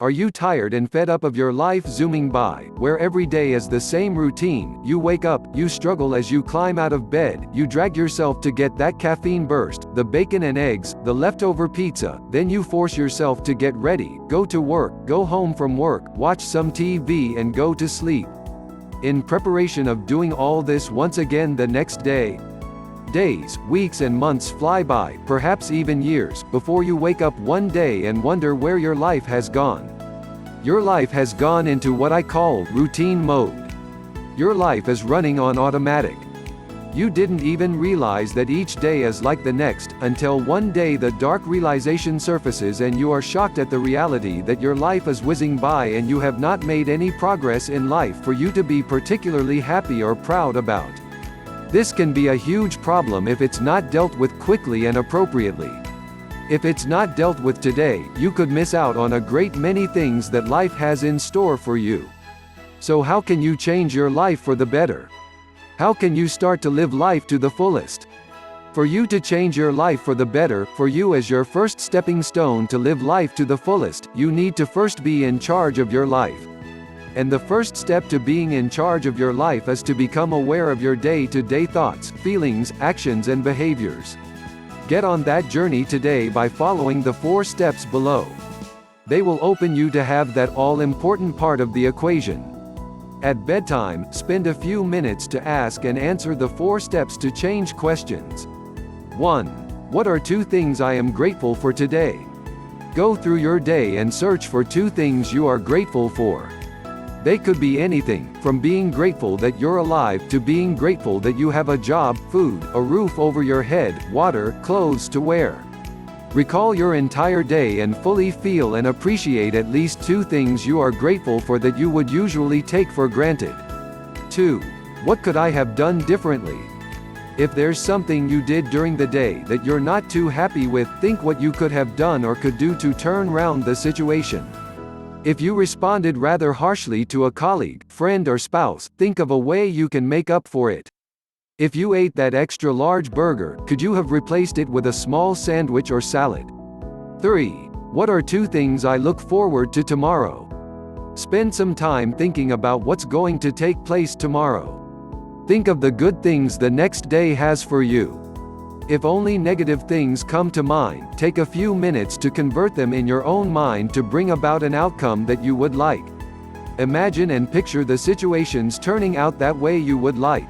Are you tired and fed up of your life zooming by, where every day is the same routine? You wake up, you struggle as you climb out of bed, you drag yourself to get that caffeine burst, the bacon and eggs, the leftover pizza, then you force yourself to get ready, go to work, go home from work, watch some TV and go to sleep. In preparation of doing all this once again the next day, days, weeks and months fly by, perhaps even years, before you wake up one day and wonder where your life has gone. Your life has gone into what I call routine mode. Your life is running on automatic. You didn't even realize that each day is like the next, until one day the dark realization surfaces and you are shocked at the reality that your life is whizzing by and you have not made any progress in life for you to be particularly happy or proud about. This can be a huge problem if it's not dealt with quickly and appropriately. If it's not dealt with today, you could miss out on a great many things that life has in store for you. So how can you change your life for the better? How can you start to live life to the fullest? For you to change your life for the better, for you as your first stepping stone to live life to the fullest, you need to first be in charge of your life. And the first step to being in charge of your life is to become aware of your day-to-day thoughts, feelings, actions and behaviors. Get on that journey today by following the 4 steps below. They will open you to have that all-important part of the equation. At bedtime, spend a few minutes to ask and answer the 4 steps to change questions. 1. What are 2 things I am grateful for today? Go through your day and search for 2 things you are grateful for. They could be anything, from being grateful that you're alive to being grateful that you have a job, food, a roof over your head, water, clothes to wear. Recall your entire day and fully feel and appreciate at least 2 things you are grateful for that you would usually take for granted. 2. What could I have done differently? If there's something you did during the day that you're not too happy with, think what you could have done or could do to turn round the situation. If you responded rather harshly to a colleague, friend or spouse, think of a way you can make up for it. If you ate that extra large burger, could you have replaced it with a small sandwich or salad? 3. What are 2 things I look forward to tomorrow? Spend some time thinking about what's going to take place tomorrow. Think of the good things the next day has for you. If only negative things come to mind, take a few minutes to convert them in your own mind to bring about an outcome that you would like. Imagine and picture the situations turning out that way you would like.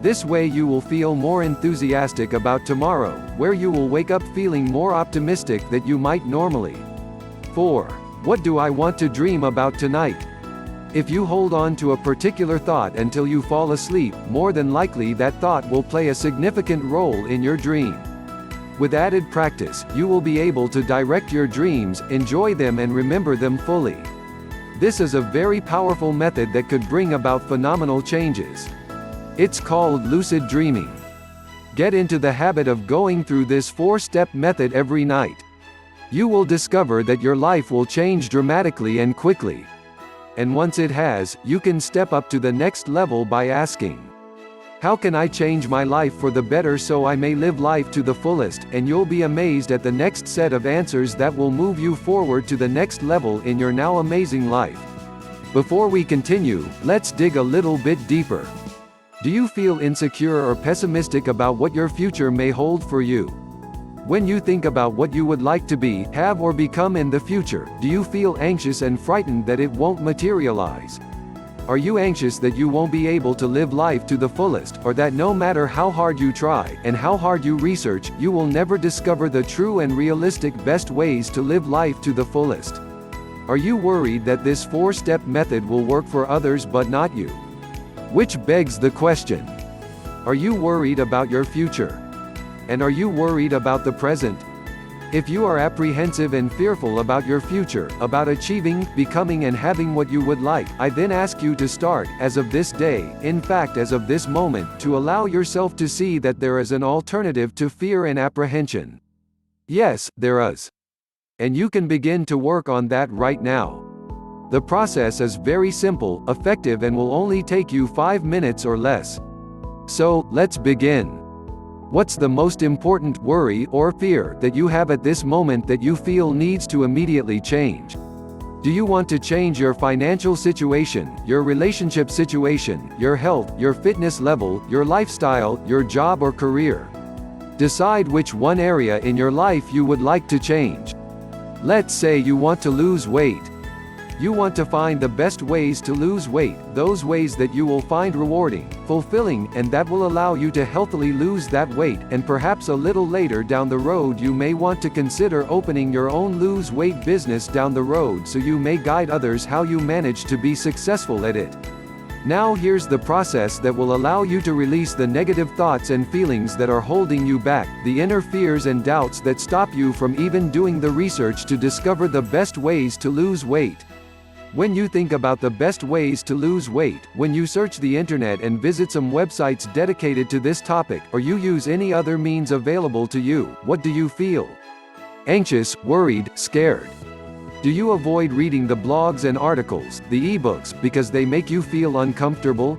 This way you will feel more enthusiastic about tomorrow, where you will wake up feeling more optimistic than you might normally. 4. What do I want to dream about tonight? If you hold on to a particular thought until you fall asleep, more than likely that thought will play a significant role in your dream. With added practice, you will be able to direct your dreams, enjoy them and remember them fully. This is a very powerful method that could bring about phenomenal changes. It's called lucid dreaming. Get into the habit of going through this 4-step method every night. You will discover that your life will change dramatically and quickly. And once it has, you can step up to the next level by asking, how can I change my life for the better so I may live life to the fullest? And you'll be amazed at the next set of answers that will move you forward to the next level in your now amazing life. Before we continue, let's dig a little bit deeper. Do you feel insecure or pessimistic about what your future may hold for you? When you think about what you would like to be, have or become in the future, do you feel anxious and frightened that it won't materialize? Are you anxious that you won't be able to live life to the fullest, or that no matter how hard you try, and how hard you research, you will never discover the true and realistic best ways to live life to the fullest? Are you worried that this 4-step method will work for others but not you? Which begs the question, are you worried about your future? And are you worried about the present? If you are apprehensive and fearful about your future, about achieving, becoming and having what you would like, I then ask you to start, as of this day, in fact as of this moment, to allow yourself to see that there is an alternative to fear and apprehension. Yes, there is. And you can begin to work on that right now. The process is very simple, effective and will only take you 5 minutes or less. So, let's begin. What's the most important worry or fear that you have at this moment that you feel needs to immediately change? Do you want to change your financial situation, your relationship situation, your health, your fitness level, your lifestyle, your job or career? Decide which one area in your life you would like to change. Let's say you want to lose weight. You want to find the best ways to lose weight, those ways that you will find rewarding, fulfilling, and that will allow you to healthily lose that weight, and perhaps a little later down the road you may want to consider opening your own lose weight business down the road so you may guide others how you manage to be successful at it. Now here's the process that will allow you to release the negative thoughts and feelings that are holding you back, the inner fears and doubts that stop you from even doing the research to discover the best ways to lose weight. When you think about the best ways to lose weight, when you search the internet and visit some websites dedicated to this topic, or you use any other means available to you, what do you feel? Anxious, worried, scared? Do you avoid reading the blogs and articles, the ebooks, because they make you feel uncomfortable?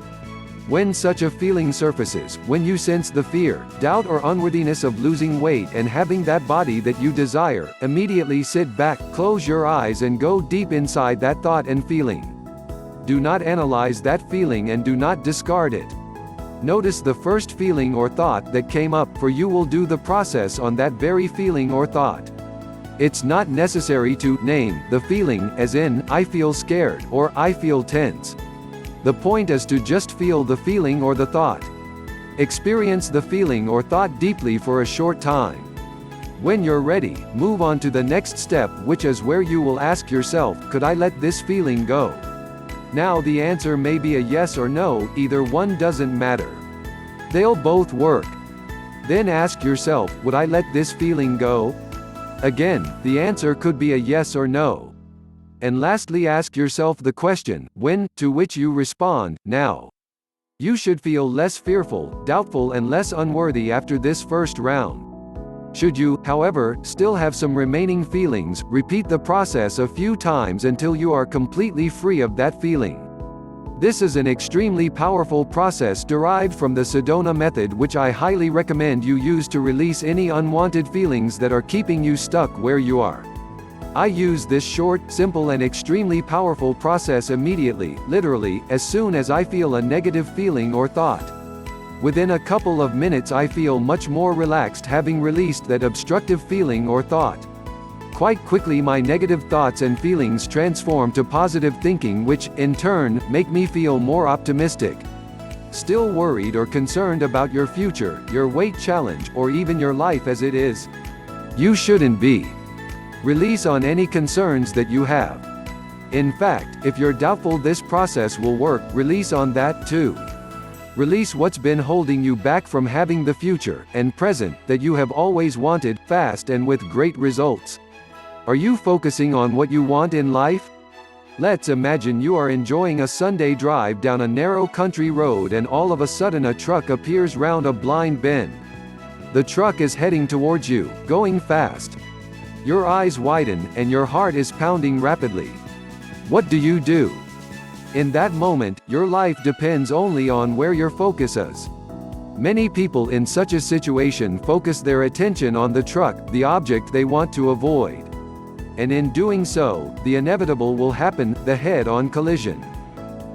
When such a feeling surfaces, when you sense the fear, doubt or unworthiness of losing weight and having that body that you desire, immediately sit back, close your eyes and go deep inside that thought and feeling. Do not analyze that feeling and do not discard it. Notice the first feeling or thought that came up, for you will do the process on that very feeling or thought. It's not necessary to name the feeling, as in, I feel scared, or I feel tense. The point is to just feel the feeling or the thought. Experience the feeling or thought deeply for a short time. When you're ready, move on to the next step, which is where you will ask yourself, could I let this feeling go? Now the answer may be a yes or no, either one doesn't matter. They'll both work. Then ask yourself, would I let this feeling go? Again, the answer could be a yes or no. And lastly, ask yourself the question, when, to which you respond, now. You should feel less fearful, doubtful and less unworthy after this first round. Should you, however, still have some remaining feelings, repeat the process a few times until you are completely free of that feeling. This is an extremely powerful process derived from the Sedona method, which I highly recommend you use to release any unwanted feelings that are keeping you stuck where you are. I use this short, simple and extremely powerful process immediately, literally, as soon as I feel a negative feeling or thought. Within a couple of minutes I feel much more relaxed, having released that obstructive feeling or thought. Quite quickly my negative thoughts and feelings transform to positive thinking, which, in turn, make me feel more optimistic. Still worried or concerned about your future, your weight challenge, or even your life as it is? You shouldn't be. Release on any concerns that you have. In fact, if you're doubtful this process will work, release on that too. Release what's been holding you back from having the future and present that you have always wanted, fast and with great results. Are you focusing on what you want in life? Let's imagine you are enjoying a Sunday drive down a narrow country road and all of a sudden a truck appears round a blind bend. The truck is heading towards you, going fast. Your eyes widen, and your heart is pounding rapidly. What do you do? In that moment, your life depends only on where your focus is. Many people in such a situation focus their attention on the truck, the object they want to avoid. And in doing so, the inevitable will happen, the head-on collision.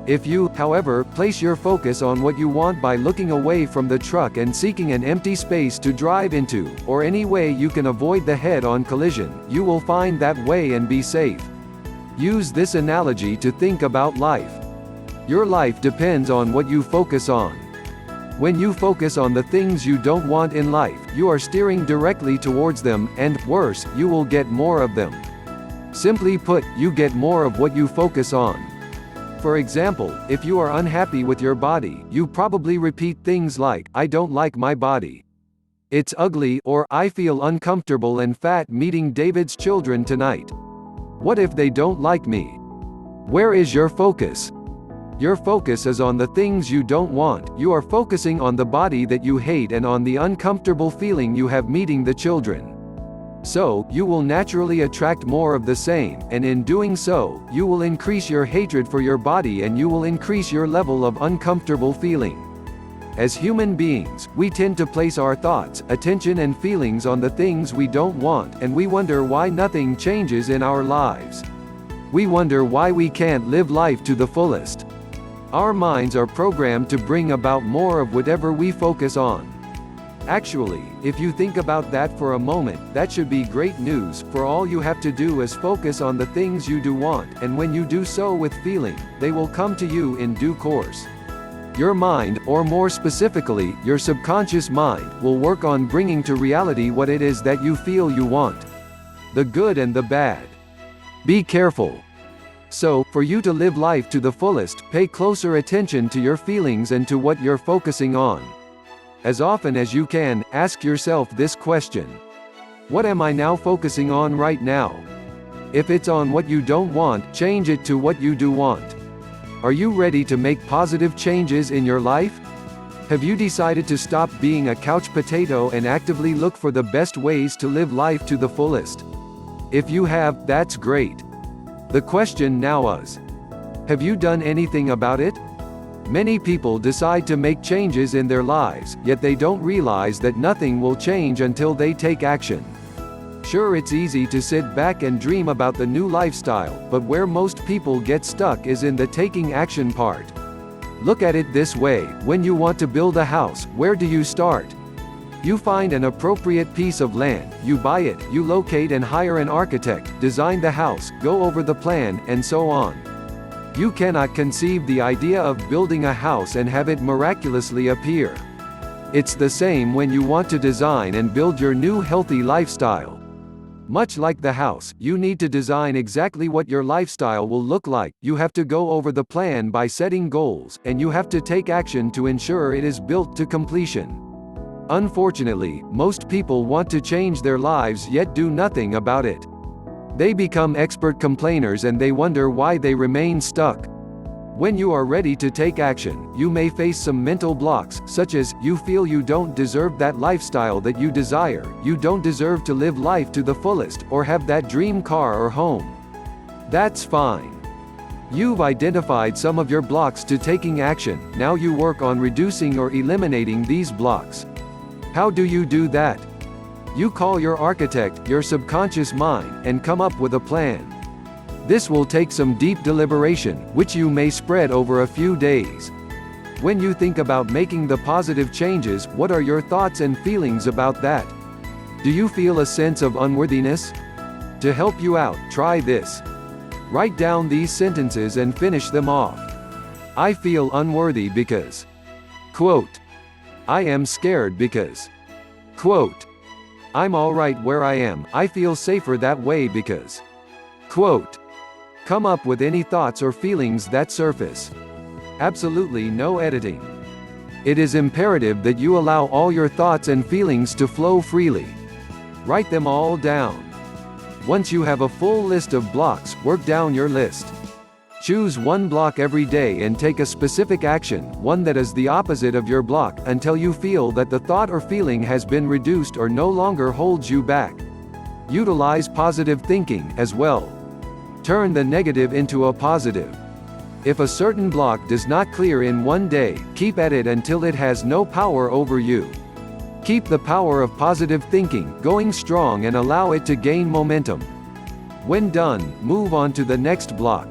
If you, however, place your focus on what you want by looking away from the truck and seeking an empty space to drive into, or any way you can avoid the head-on collision, you will find that way and be safe. Use this analogy to think about life. Your life depends on what you focus on. When you focus on the things you don't want in life, you are steering directly towards them, and, worse, you will get more of them. Simply put, you get more of what you focus on. For example, if you are unhappy with your body, you probably repeat things like, I don't like my body. It's ugly, or I feel uncomfortable and fat meeting David's children tonight. What if they don't like me? Where is your focus? Your focus is on the things you don't want. You are focusing on the body that you hate and on the uncomfortable feeling you have meeting the children. So, you will naturally attract more of the same, and in doing so, you will increase your hatred for your body and you will increase your level of uncomfortable feeling. As human beings, we tend to place our thoughts, attention and feelings on the things we don't want, and we wonder why nothing changes in our lives. We wonder why we can't live life to the fullest. Our minds are programmed to bring about more of whatever we focus on. Actually, if you think about that for a moment, that should be great news, for all you have to do is focus on the things you do want, and when you do so with feeling, they will come to you in due course. Your mind, or more specifically, your subconscious mind, will work on bringing to reality what it is that you feel you want. The good and the bad. Be careful. So, for you to live life to the fullest, pay closer attention to your feelings and to what you're focusing on. As often as you can, ask yourself this question. What am I now focusing on right now? If it's on what you don't want, change it to what you do want. Are you ready to make positive changes in your life? Have you decided to stop being a couch potato and actively look for the best ways to live life to the fullest? If you have, that's great. The question now is, have you done anything about it? Many people decide to make changes in their lives, yet they don't realize that nothing will change until they take action. Sure, it's easy to sit back and dream about the new lifestyle, but where most people get stuck is in the taking action part. Look at it this way: when you want to build a house, where do you start? You find an appropriate piece of land, you buy it, you locate and hire an architect, design the house, go over the plan, and so on. You cannot conceive the idea of building a house and have it miraculously appear. It's the same when you want to design and build your new healthy lifestyle. Much like the house, you need to design exactly what your lifestyle will look like, you have to go over the plan by setting goals, and you have to take action to ensure it is built to completion. Unfortunately, most people want to change their lives yet do nothing about it. They become expert complainers and they wonder why they remain stuck. When you are ready to take action, you may face some mental blocks, such as, you feel you don't deserve that lifestyle that you desire, you don't deserve to live life to the fullest, or have that dream car or home. That's fine. You've identified some of your blocks to taking action, now you work on reducing or eliminating these blocks. How do you do that? You call your architect, your subconscious mind, and come up with a plan. This will take some deep deliberation, which you may spread over a few days. When you think about making the positive changes, what are your thoughts and feelings about that? Do you feel a sense of unworthiness? To help you out, try this. Write down these sentences and finish them off. I feel unworthy because. Quote. I am scared because. Quote. I'm alright where I am, I feel safer that way because. Quote. Come up with any thoughts or feelings that surface. Absolutely no editing. It is imperative that you allow all your thoughts and feelings to flow freely. Write them all down. Once you have a full list of blocks, work down your list. Choose one block every day and take a specific action, one that is the opposite of your block, until you feel that the thought or feeling has been reduced or no longer holds you back. Utilize positive thinking as well. Turn the negative into a positive. If a certain block does not clear in one day, keep at it until it has no power over you. Keep the power of positive thinking going strong and allow it to gain momentum. When done, move on to the next block.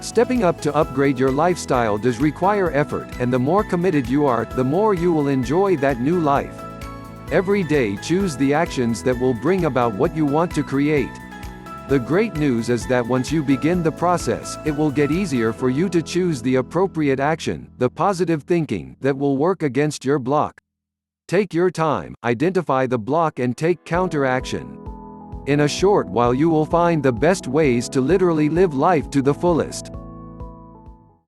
Stepping up to upgrade your lifestyle does require effort, and the more committed you are, the more you will enjoy that new life. Every day choose the actions that will bring about what you want to create. The great news is that once you begin the process, it will get easier for you to choose the appropriate action, the positive thinking, that will work against your block. Take your time, identify the block and take counteraction. In a short while you will find the best ways to literally live life to the fullest.